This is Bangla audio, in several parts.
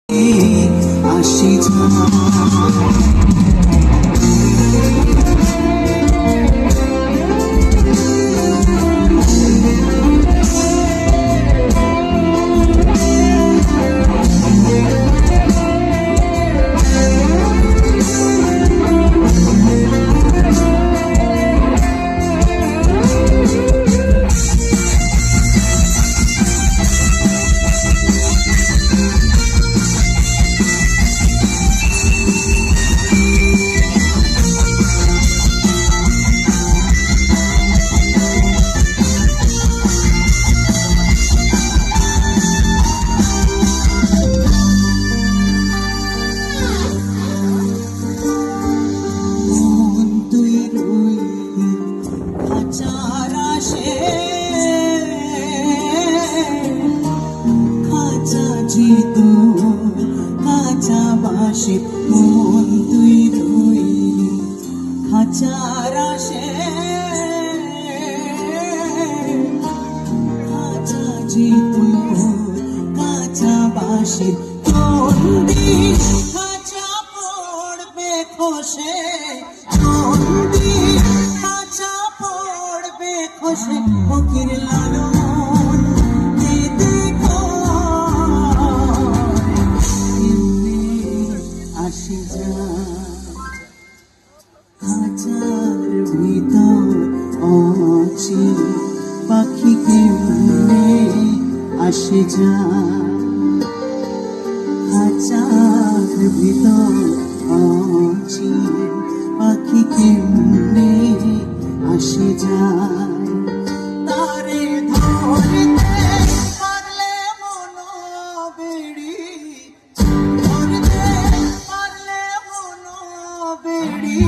আসি কাছাবাসে মন তুই রইলি খাঁচার আশে খাঁচা জিতু কাছাবাসে বন্দি খাঁচা পড়বে খসে বন্দি খাঁচা পড়বে খসে ফকির লালন খাঁচার ভিতর অচিন পাখি কেমনে আসে যা খাঁচার ভিতর অচিন পাখি কেমনে আসে যায় তারে ধরতে পারলে মন বেড়ি ধরতে পারলে মন বেড়ি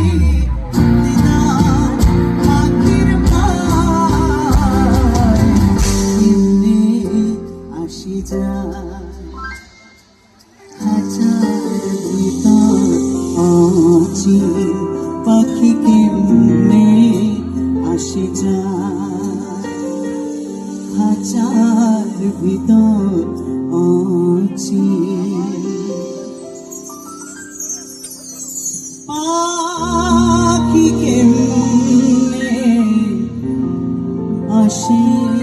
খাঁচার ভিতর অচিন পাখি কেমনে আসে যায় খাঁচার ভিতর অচিন পাখি কেমনে আসে